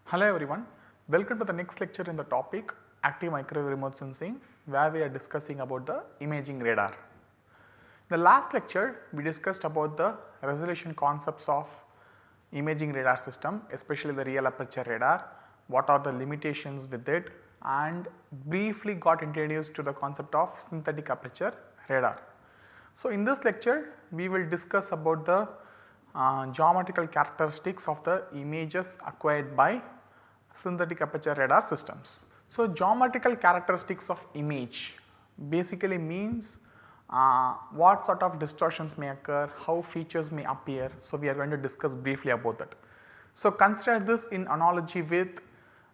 Hello everyone, welcome to the next lecture in the topic active microwave remote sensing, where we are discussing about the imaging radar. In the last lecture we discussed about the resolution concepts of imaging radar system, especially the real aperture radar, what are the limitations with it, and briefly got introduced to the concept of synthetic aperture radar. So, in this lecture we will discuss about the geometrical characteristics of the images acquired by synthetic aperture radar systems. So, geometrical characteristics of image basically means what sort of distortions may occur, how features may appear. So, we are going to discuss briefly about that. So, consider this in analogy with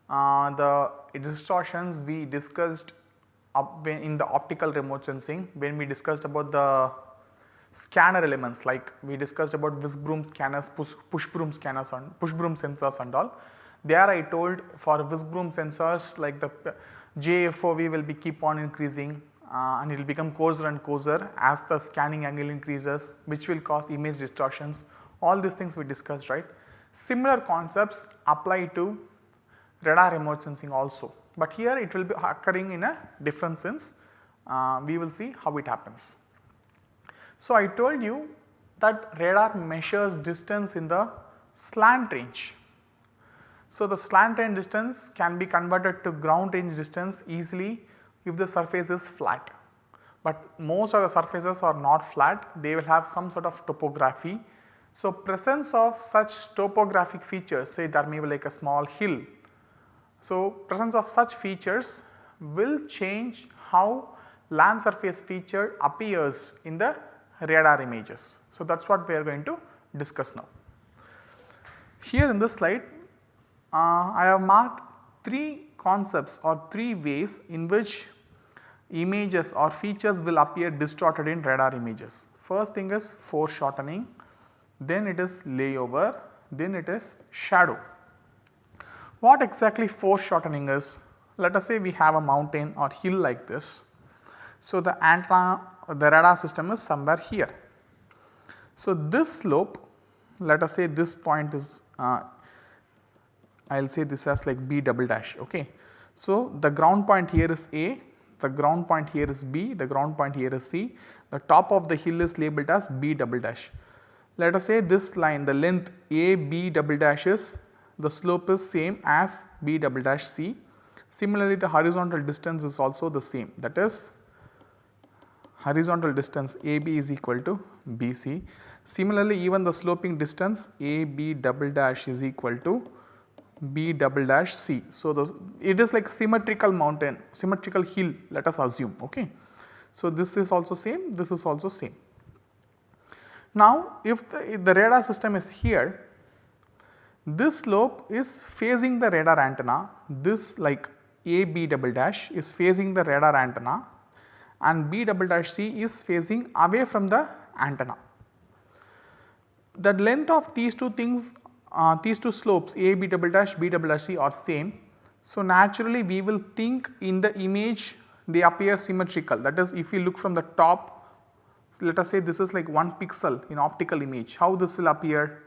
the distortions we discussed in the optical remote sensing, when we discussed about the scanner elements, like we discussed about whisk broom scanners, push broom scanners and push broom sensors and all. There I told for whisk broom sensors, like the JFOV will be keep on increasing and it will become coarser and coarser as the scanning angle increases, which will cause image distortions. All these things we discussed, right. Similar concepts apply to radar remote sensing also, but here it will be occurring in a different sense. We will see how it happens. So, I told you that radar measures distance in the slant range. So, the slant range distance can be converted to ground range distance easily if the surface is flat, but most of the surfaces are not flat, they will have some sort of topography. So, presence of such topographic features, say there may be like a small hill. So, presence of such features will change how land surface feature appears in the radar images. So, that is what we are going to discuss now. Here in this slide I have marked 3 concepts or 3 ways in which images or features will appear distorted in radar images. First thing is foreshortening, then it is layover, then it is shadow. What exactly foreshortening is? Let us say we have a mountain or hill like this. So, the antenna, the radar system is somewhere here. So, this slope, let us say this point is I will say this as like B double dash. Okay. So, the ground point here is A, the ground point here is B, the ground point here is C, the top of the hill is labeled as B double dash. Let us say this line, the length A B double dash is, the slope is same as B double dash C. Similarly, the horizontal distance is also the same, that is horizontal distance AB is equal to BC. Similarly, even the sloping distance AB double dash is equal to B double dash C. So, it is like symmetrical mountain, symmetrical hill, let us assume. Okay. So, this is also same, this is also same. Now, if the radar system is here, this slope is facing the radar antenna, this like AB double dash is facing the radar antenna and B double dash C is facing away from the antenna. The length of these two things, these two slopes A B double dash B double dash C are same. So, naturally we will think in the image they appear symmetrical, that is if we look from the top, let us say this is like 1 pixel in optical image, how this will appear?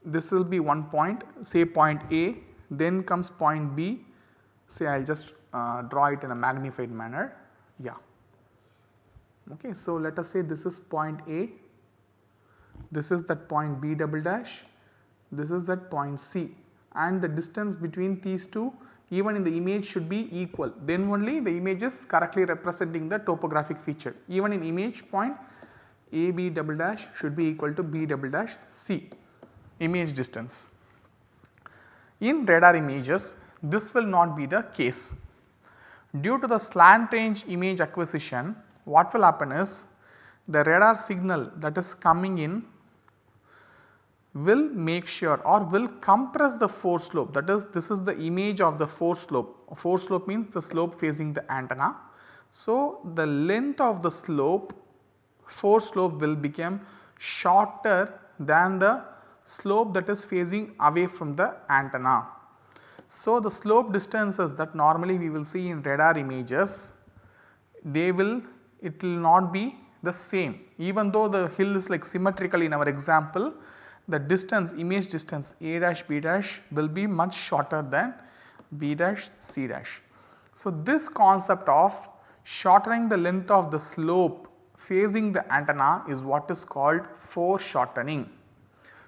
This will be one point, say point A, then comes point B, say I will just draw it in a magnified manner, yeah. Okay, so, let us say this is point A, this is that point B double dash, this is that point C, and the distance between these two even in the image should be equal, then only the image is correctly representing the topographic feature. Even in image point AB double dash should be equal to B double dash C, image distance. In radar images this will not be the case. Due to the slant range image acquisition, what will happen is the radar signal that is coming in will make sure or will compress the force slope, that is this is the image of the force slope. Force slope means the slope facing the antenna. So, the length of the slope, force slope will become shorter than the slope that is facing away from the antenna. So, the slope distances that normally we will see in radar images, it will not be the same, even though the hill is like symmetrical in our example, the distance, image distance A dash B dash will be much shorter than B dash C dash. So, this concept of shortening the length of the slope facing the antenna is what is called foreshortening.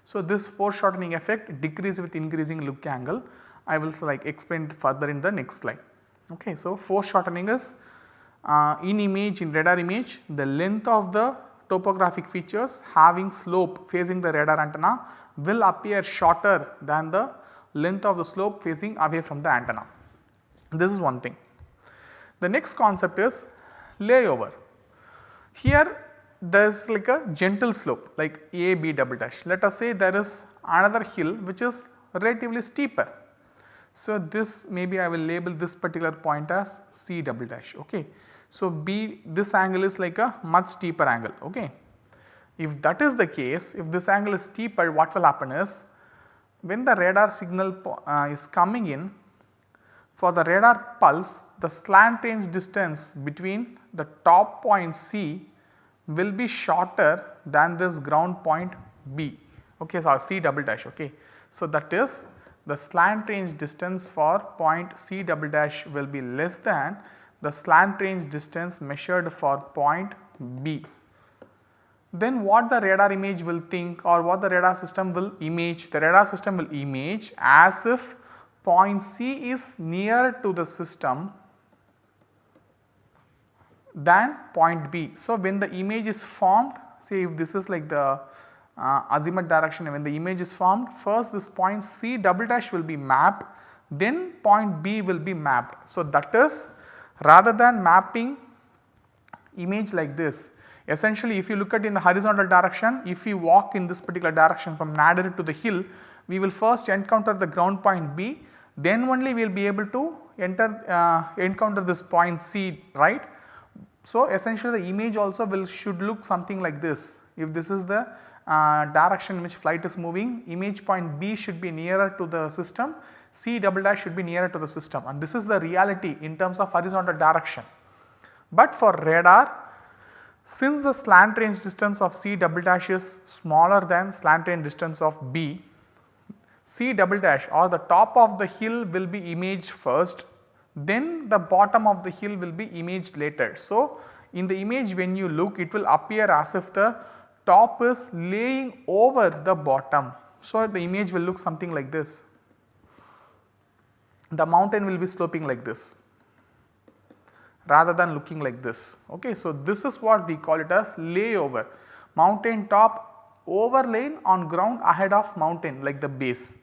So, this foreshortening effect decreases with increasing look angle. I will explain it further in the next slide. Okay. So, foreshortening is in radar image, the length of the topographic features having slope facing the radar antenna will appear shorter than the length of the slope facing away from the antenna. This is one thing. The next concept is layover. Here there is like a gentle slope like A, B double dash. Let us say there is another hill which is relatively steeper. So, this maybe I will label this particular point as C double dash. Okay. So, this angle is like a much steeper angle. Okay. If that is the case, if this angle is steeper, what will happen is when the radar signal is coming in, for the radar pulse, the slant range distance between the top point C will be shorter than this ground point B. Okay, so C double dash. Okay. So, that is the slant range distance for point C double dash will be less than the slant range distance measured for point B. Then what the radar image will think, or what the radar system will image? The radar system will image as if point C is nearer to the system than point B. So, when the image is formed, say if this is like the azimuth direction, when the image is formed, first this point C double dash will be mapped, then point B will be mapped. So, that is rather than mapping image like this, essentially if you look at in the horizontal direction, if we walk in this particular direction from Nadir to the hill, we will first encounter the ground point B, then only we will be able to encounter this point C, right. So, essentially the image also should look something like this. If this is the direction in which flight is moving, image point B should be nearer to the system, C double dash should be nearer to the system, and this is the reality in terms of horizontal direction. But for radar, since the slant range distance of C double dash is smaller than slant range distance of B, C double dash or the top of the hill will be imaged first, then the bottom of the hill will be imaged later. So, in the image when you look, it will appear as if the top is laying over the bottom. So, the image will look something like this. The mountain will be sloping like this rather than looking like this. Okay. So, this is what we call it as layover, mountain top overlain on ground ahead of mountain like the base.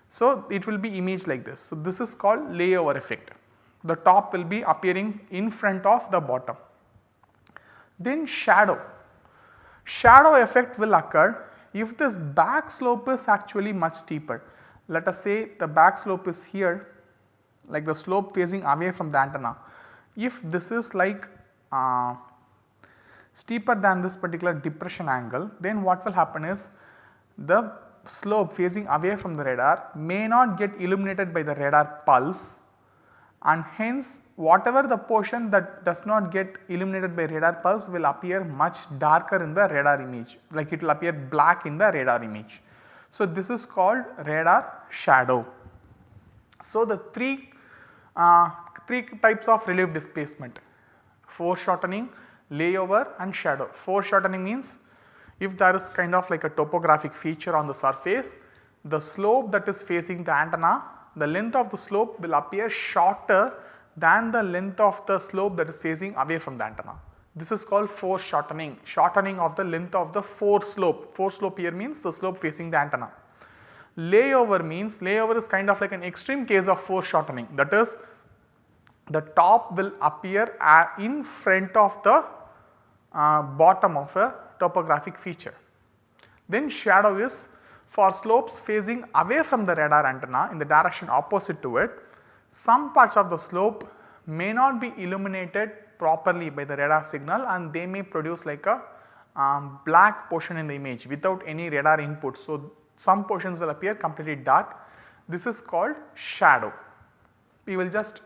So, it will be imaged like this. So, this is called layover effect. The top will be appearing in front of the bottom. Then shadow. Shadow effect will occur if this back slope is actually much steeper. Let us say the back slope is here, like the slope facing away from the antenna. If this is like steeper than this particular depression angle, then what will happen is the slope facing away from the radar may not get illuminated by the radar pulse, and hence whatever the portion that does not get illuminated by radar pulse will appear much darker in the radar image, like it will appear black in the radar image. So, this is called radar shadow. So, the three types of relief displacement: foreshortening, layover and shadow. Foreshortening means if there is kind of like a topographic feature on the surface, the slope that is facing the antenna, the length of the slope will appear shorter than the length of the slope that is facing away from the antenna. This is called foreshortening, shortening of the length of the foreslope. Foreslope here means the slope facing the antenna. Layover means, layover is kind of like an extreme case of foreshortening, that is the top will appear in front of the bottom of a topographic feature. Then shadow is for slopes facing away from the radar antenna in the direction opposite to it. Some parts of the slope may not be illuminated properly by the radar signal, and they may produce like a black portion in the image without any radar input. So, some portions will appear completely dark. This is called shadow. We will just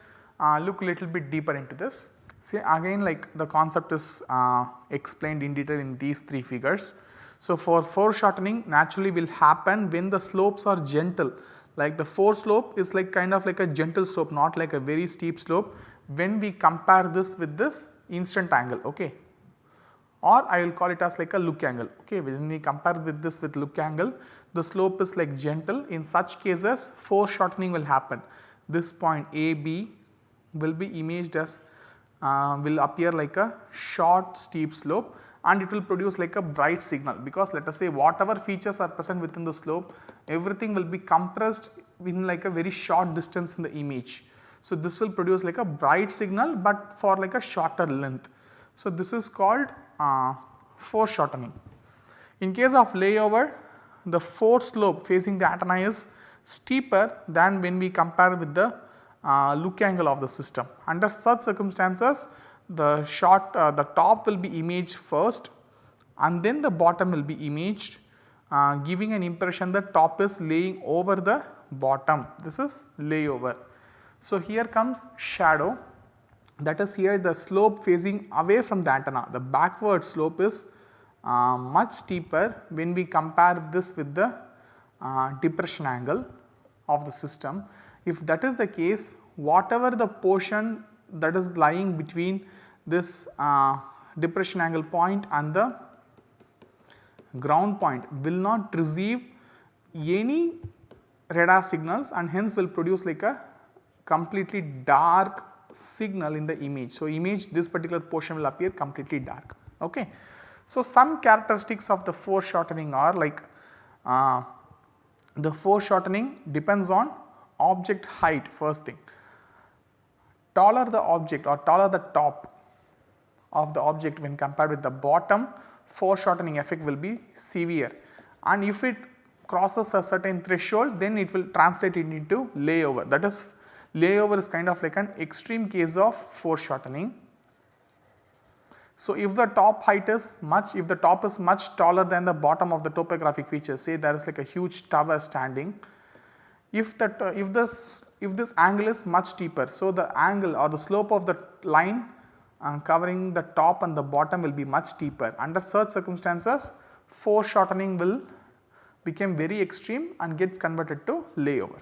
look a little bit deeper into this. See, again like the concept is explained in detail in these three figures. So, for foreshortening naturally will happen when the slopes are gentle, like the foreslope is like kind of like a gentle slope, not like a very steep slope when we compare this with this instant angle, okay, or I will call it as like a look angle, okay. When we compare with this with look angle, the slope is like gentle. In such cases foreshortening will happen. This point AB will be imaged as will appear like a short steep slope, and it will produce like a bright signal, because let us say whatever features are present within the slope, everything will be compressed in like a very short distance in the image. So, this will produce like a bright signal, but for like a shorter length. So, this is called foreshortening. In case of layover, the foreslope facing the antenna is steeper than when we compare with the look angle of the system. Under such circumstances, the top will be imaged first and then the bottom will be imaged, giving an impression that top is laying over the bottom. This is layover. So, here comes shadow, that is here the slope facing away from the antenna. The backward slope is much steeper when we compare this with the depression angle of the system. If that is the case, whatever the portion that is lying between this depression angle point and the ground point will not receive any radar signals, and hence will produce like a completely dark signal in the image. So, image this particular portion will appear completely dark, okay. So, some characteristics of the foreshortening are like the foreshortening depends on object height. First thing, taller the object or taller the top of the object when compared with the bottom, foreshortening effect will be severe, and if it crosses a certain threshold, then it will translate it into layover. That is, layover is kind of like an extreme case of foreshortening. So, if the top height is if the top is much taller than the bottom of the topographic feature, say there is like a huge tower standing, if this angle is much steeper, so the angle or the slope of the line covering the top and the bottom will be much steeper. Under such circumstances, foreshortening will become very extreme and gets converted to layover.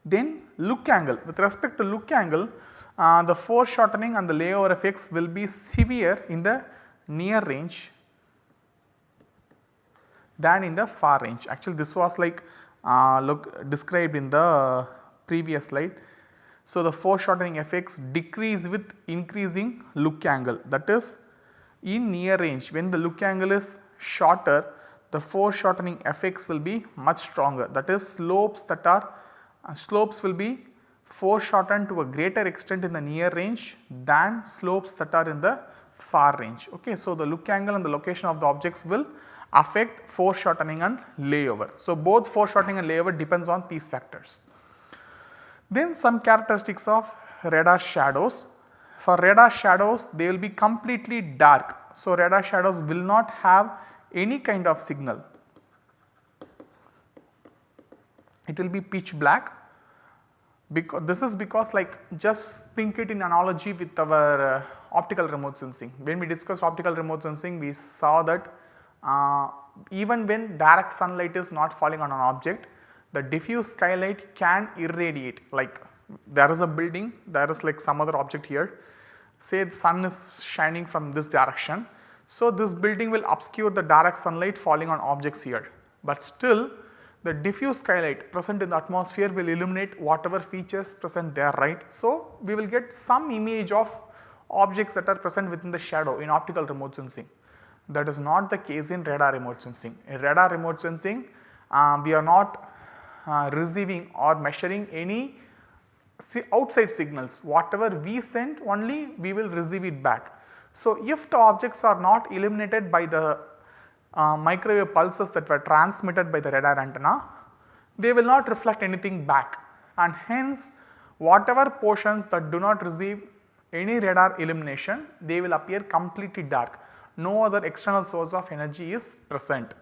Then look angle. With respect to look angle, the foreshortening and the layover effects will be severe in the near range than in the far range. Actually, this was like described in the previous slide. So, the foreshortening effects decrease with increasing look angle, that is in near range when the look angle is shorter, the foreshortening effects will be much stronger, that is slopes will be foreshortened to a greater extent in the near range than slopes that are in the far range. Okay. So, the look angle and the location of the objects will affect foreshortening and layover. So, both foreshortening and layover depends on these factors. Then some characteristics of radar shadows. For radar shadows, they will be completely dark. So, radar shadows will not have any kind of signal. It will be pitch black. This is because, like, just think it in analogy with our optical remote sensing. When we discussed optical remote sensing, we saw that even when direct sunlight is not falling on an object, the diffuse skylight can irradiate. Like, there is a building, there is like some other object here, say the sun is shining from this direction. So, this building will obscure the direct sunlight falling on objects here, but still the diffuse skylight present in the atmosphere will illuminate whatever features present there, right. So, we will get some image of objects that are present within the shadow in optical remote sensing. That is not the case in radar remote sensing. In radar remote sensing, we are not receiving or measuring any outside signals. Whatever we send, only we will receive it back. So, if the objects are not illuminated by the microwave pulses that were transmitted by the radar antenna, they will not reflect anything back, and hence whatever portions that do not receive any radar illumination, they will appear completely dark. No other external source of energy is present.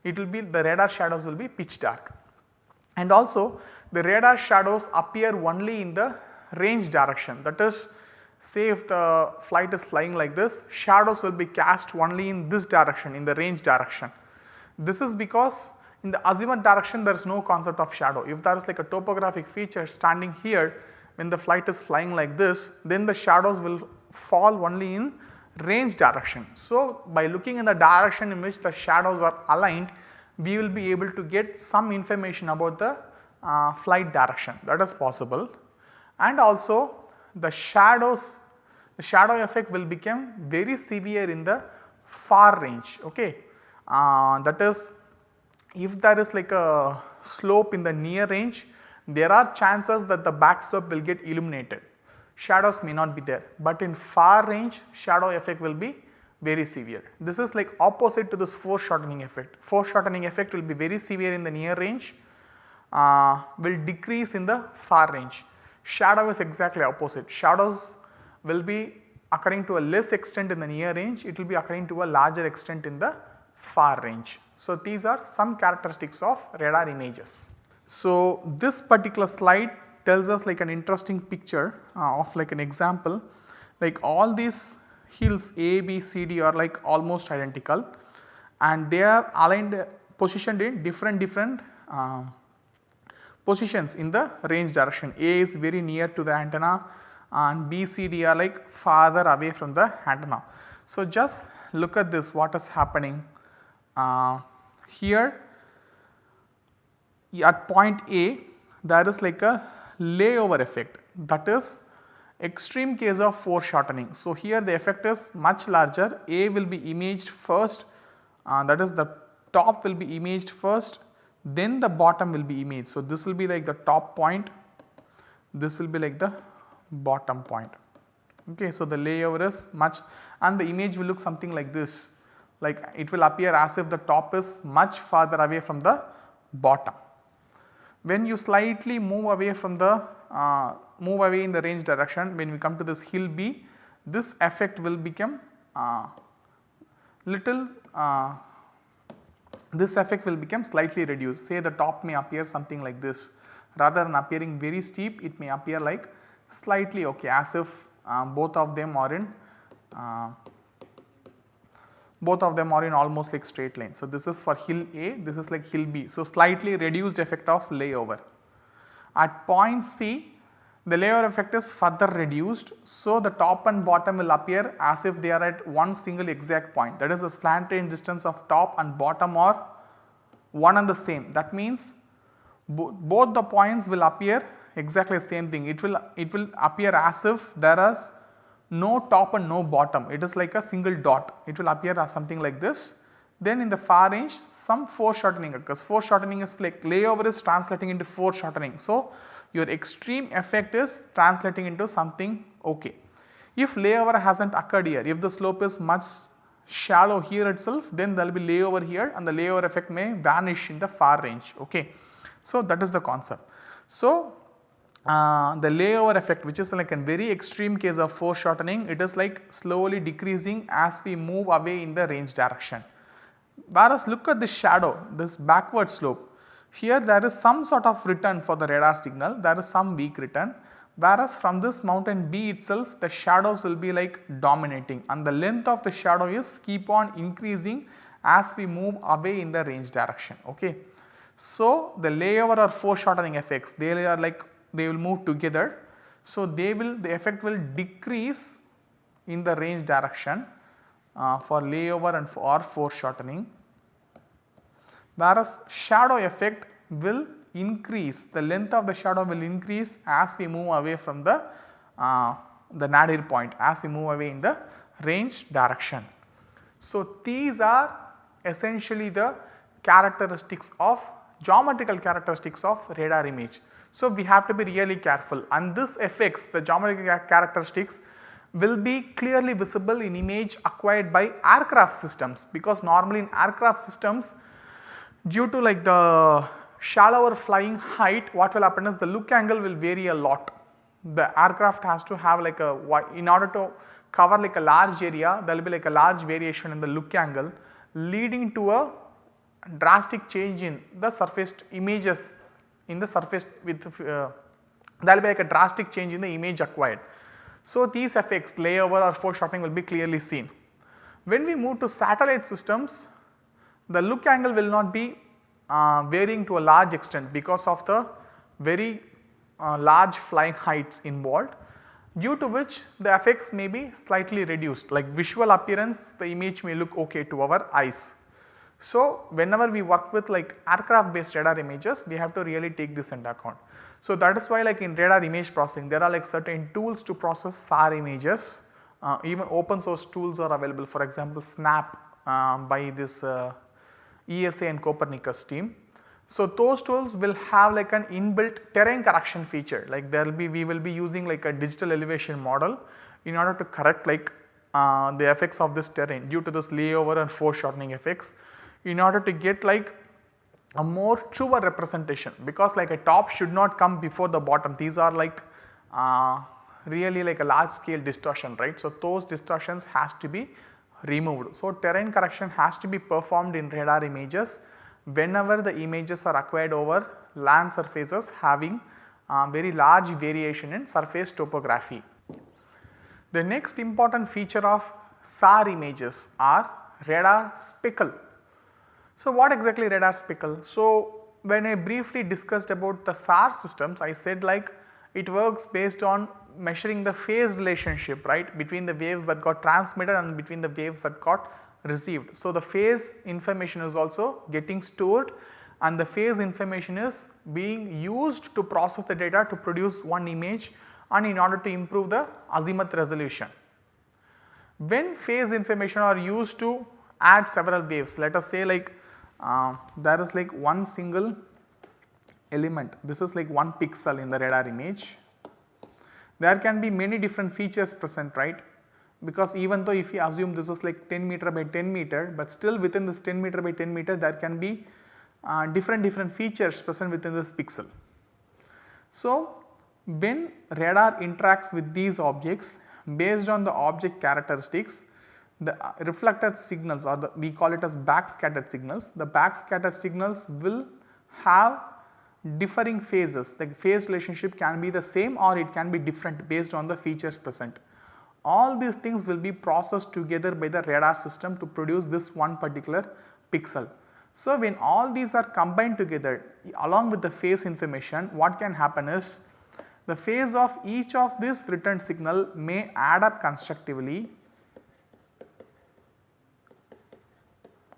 It will be, the radar shadows will be pitch dark. And also the radar shadows appear only in the range direction, that is say if the flight is flying like this, shadows will be cast only in this direction, in the range direction. This is because in the azimuth direction there is no concept of shadow. If there is like a topographic feature standing here, when the flight is flying like this, then the shadows will fall only in range direction. So, by looking in the direction in which the shadows are aligned, we will be able to get some information about the flight direction, that is possible. And also the shadow effect will become very severe in the far range, okay. That is, if there is like a slope in the near range, there are chances that the back slope will get illuminated, shadows may not be there, but in far range shadow effect will be very severe. This is like opposite to this foreshortening effect. Foreshortening effect will be very severe in the near range, will decrease in the far range. Shadow is exactly opposite. Shadows will be occurring to a less extent in the near range, it will be occurring to a larger extent in the far range. So, these are some characteristics of radar images. So, this particular slide tells us like an interesting picture of like an example, like all these hills A, B, C, D are like almost identical and they are aligned, positioned in different positions in the range direction. A is very near to the antenna and B, C, D are like farther away from the antenna. So, just look at this, what is happening here at point A, there is like a layover effect, that is extreme case of foreshortening. So, here the effect is much larger, A will be imaged first, that is the top will be imaged first, then the bottom will be imaged. So, this will be like the top point, this will be like the bottom point. Okay. So, the layover is much and the image will look something like this, like it will appear as if the top is much farther away from the bottom. When you slightly move away from the move away in the range direction, when we come to this hill B, this effect will become this effect will become slightly reduced. Say the top may appear something like this, rather than appearing very steep, it may appear like slightly okay, as if both of them are in almost like straight line. So, this is for hill A, this is like hill B. So, slightly reduced effect of layover. At point C, the layover effect is further reduced. So, the top and bottom will appear as if they are at one single exact point, that is the slant range distance of top and bottom are one and the same. That means both the points will appear exactly the same thing. It will appear as if there is no top and no bottom, it is like a single dot, it will appear as something like this. Then in the far range some foreshortening occurs. Foreshortening is like layover is translating into foreshortening. So, your extreme effect is translating into something okay. If layover has not occurred here, if the slope is much shallow here itself, then there will be layover here and the layover effect may vanish in the far range. Okay. So, that is the concept. So, the layover effect, which is like a very extreme case of foreshortening, it is like slowly decreasing as we move away in the range direction. Whereas look at this shadow, this backward slope, here there is some sort of return for the radar signal, there is some weak return, whereas from this mountain B itself the shadows will be like dominating and the length of the shadow is keep on increasing as we move away in the range direction. Okay. So, the layover or foreshortening effects, they are like they will move together. So, the effect will decrease in the range direction for layover and or foreshortening, whereas shadow effect will increase, the length of the shadow will increase as we move away from the nadir point, as we move away in the range direction. So, these are essentially the characteristics of geometrical characteristics of radar image. So, we have to be really careful and this effects, the geometrical characteristics will be clearly visible in image acquired by aircraft systems, because normally in aircraft systems due to like the shallower flying height, what will happen is the look angle will vary a lot. The aircraft has to have like in order to cover like a large area, there will be like a large variation in the look angle, leading to a drastic change in the surfaced images in the surface with there will be like a drastic change in the image acquired. So, these effects layover or foreshortening will be clearly seen. When we move to satellite systems, the look angle will not be varying to a large extent because of the very large flying heights involved, due to which the effects may be slightly reduced, like visual appearance the image may look okay to our eyes. So, whenever we work with like aircraft based radar images, we have to really take this into account. So, that is why like in radar image processing there are like certain tools to process SAR images, even open source tools are available, for example SNAP by this ESA and Copernicus team. So, those tools will have like an inbuilt terrain correction feature, like there will be, we will be using like a digital elevation model in order to correct like the effects of this terrain due to this layover and foreshortening effects, in order to get like a more truer representation, because like a top should not come before the bottom. These are like really like a large scale distortion, right. So, those distortions has to be removed. So, terrain correction has to be performed in radar images whenever the images are acquired over land surfaces having very large variation in surface topography. The next important feature of SAR images are radar speckle. So, what exactly radar speckle? So, when I briefly discussed about the SAR systems, I said like it works based on measuring the phase relationship, right, between the waves that got transmitted and between the waves that got received. So, the phase information is also getting stored and the phase information is being used to process the data to produce one image and in order to improve the azimuth resolution. When phase information are used to add several waves, let us say like there is like one single element, this is like one pixel in the radar image. There can be many different features present, right, because even though if you assume this is like 10 meter by 10 meter, but still within this 10 meter by 10 meter there can be different features present within this pixel. So, when radar interacts with these objects, based on the object characteristics, the reflected signals or we call it as backscattered signals, the backscattered signals will have differing phases. The phase relationship can be the same or it can be different based on the features present. All these things will be processed together by the radar system to produce this one particular pixel. So, when all these are combined together along with the phase information, what can happen is the phase of each of this returned signal may add up constructively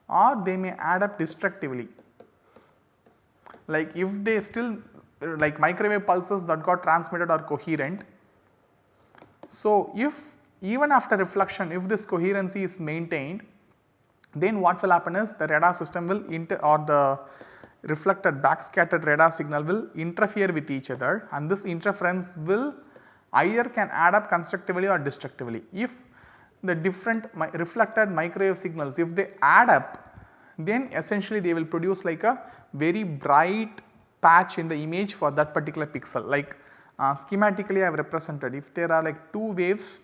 or they may add up destructively. Like if they still like microwave pulses that got transmitted are coherent. So, if even after reflection if this coherency is maintained, then what will happen is the radar system will or the reflected backscattered radar signal will interfere with each other and this interference will either can add up constructively or destructively. If the different reflected microwave signals, if they add up, then essentially they will produce like a very bright patch in the image for that particular pixel. Like schematically I have represented, if there are like two waves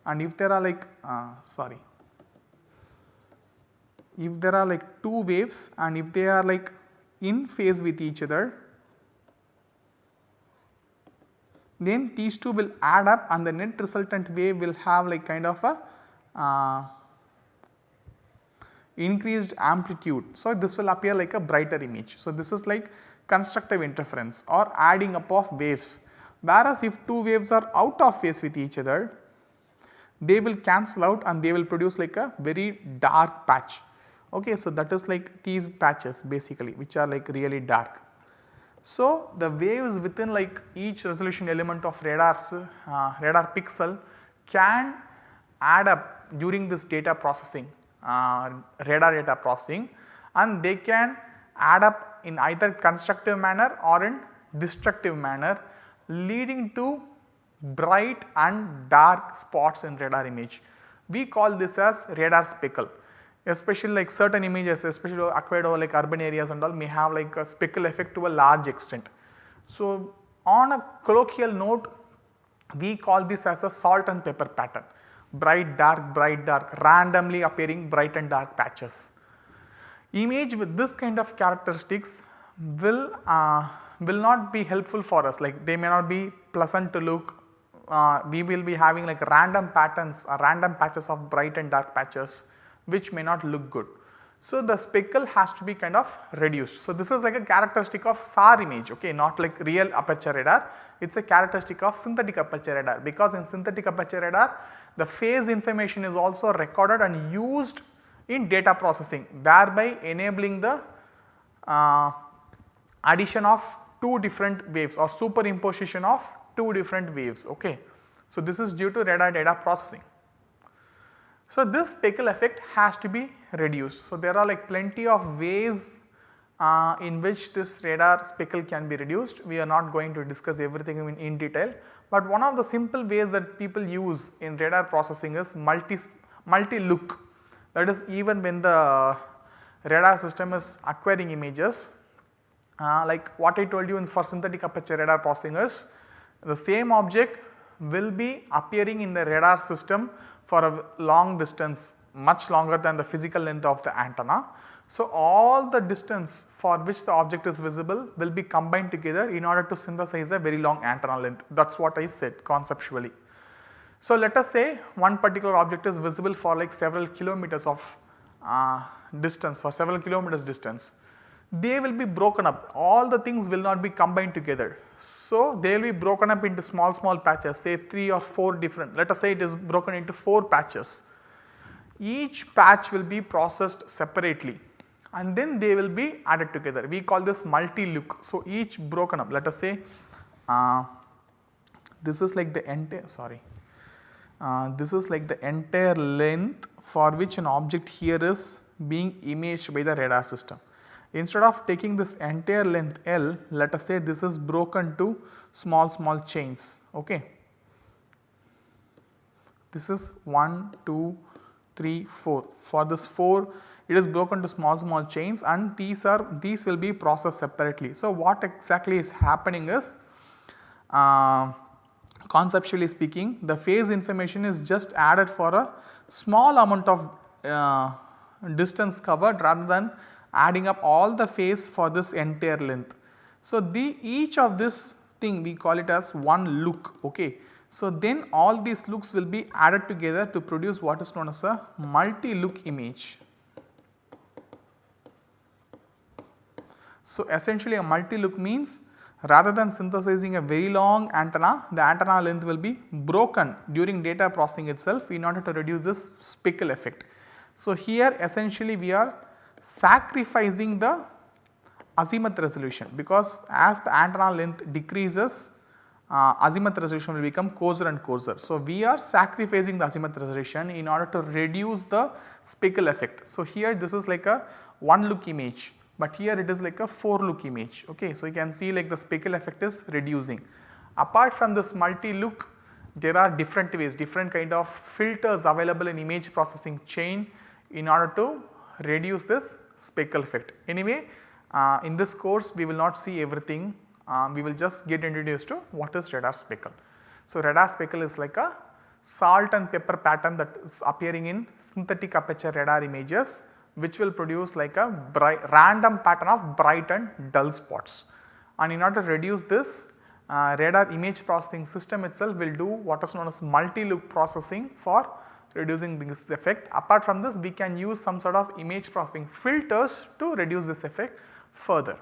and if there are like if there are like two waves and if they are like in phase with each other, then these two will add up and the net resultant wave will have like kind of a increased amplitude. So, this will appear like a brighter image. So, this is like constructive interference or adding up of waves, whereas if two waves are out of phase with each other, they will cancel out and they will produce like a very dark patch. Okay, so, that is like these patches basically which are like really dark. So, the waves within like each resolution element of radar pixel can add up during this data processing, radar data processing, and they can add up in either constructive manner or in destructive manner, leading to bright and dark spots in radar image. We call this as radar speckle. Especially like certain images, especially acquired over like urban areas and all, may have like a speckle effect to a large extent. So, on a colloquial note, we call this as a salt and pepper pattern, bright dark, randomly appearing bright and dark patches. Image with this kind of characteristics will not be helpful for us, like they may not be pleasant to look, we will be having like random patterns or random patches of bright and dark patches which may not look good. So, the speckle has to be kind of reduced. So, this is like a characteristic of SAR image, okay, not like real aperture radar, it is a characteristic of synthetic aperture radar, because in synthetic aperture radar the phase information is also recorded and used in data processing, thereby enabling the addition of two different waves or superimposition of two different waves, okay. So, this is due to radar data processing. So, this speckle effect has to be reduced. So, there are like plenty of ways in which this radar speckle can be reduced. We are not going to discuss everything in detail, but one of the simple ways that people use in radar processing is multi-look. That is, even when the radar system is acquiring images, like what I told you for synthetic aperture radar processing is the same object will be appearing in the radar system for a long distance, much longer than the physical length of the antenna. So, all the distance for which the object is visible will be combined together in order to synthesize a very long antenna length. That is what I said conceptually. So, let us say one particular object is visible for like several kilometers of distance, for several kilometers distance. They will be broken up, all the things will not be combined together. So, they will be broken up into small patches, say 3 or 4 different, let us say it is broken into 4 patches. Each patch will be processed separately and then they will be added together. We call this multi-look. So, each broken up, let us say this is like the entire, this is like the entire length for which an object here is being imaged by the radar system. Instead of taking this entire length L, let us say this is broken to small chains, okay. This is 1, 2, 3, 4. For this 4, it is broken to small chains and these will be processed separately. So, what exactly is happening is conceptually speaking, the phase information is just added for a small amount of distance covered rather than adding up all the phase for this entire length. So, each of this thing we call it as one look, okay. So, then all these looks will be added together to produce what is known as a multi-look image. So, essentially a multi-look means rather than synthesizing a very long antenna, the antenna length will be broken during data processing itself in order to reduce this speckle effect. So, here essentially we are sacrificing the azimuth resolution, because as the antenna length decreases, azimuth resolution will become coarser and coarser. So, we are sacrificing the azimuth resolution in order to reduce the speckle effect. So, here this is like a one look image, but here it is like a 4 look image, okay. So, you can see like the speckle effect is reducing. Apart from this multi look, there are different ways, different kind of filters available in image processing chain in order to reduce this speckle effect. Anyway, in this course we will not see everything, we will just get introduced to what is radar speckle. So, radar speckle is like a salt and pepper pattern that is appearing in synthetic aperture radar images, which will produce like a random pattern of bright and dull spots. And in order to reduce this, radar image processing system itself will do what is known as multi-look processing for reducing this effect. Apart from this, we can use some sort of image processing filters to reduce this effect further.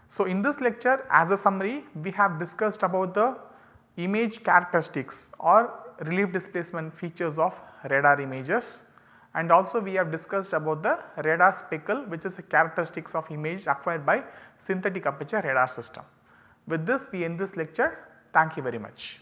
So, in this lecture, as a summary, we have discussed about the image characteristics or relief displacement features of radar images, and also we have discussed about the radar speckle, which is a characteristics of image acquired by synthetic aperture radar system. With this, we end this lecture. Thank you very much.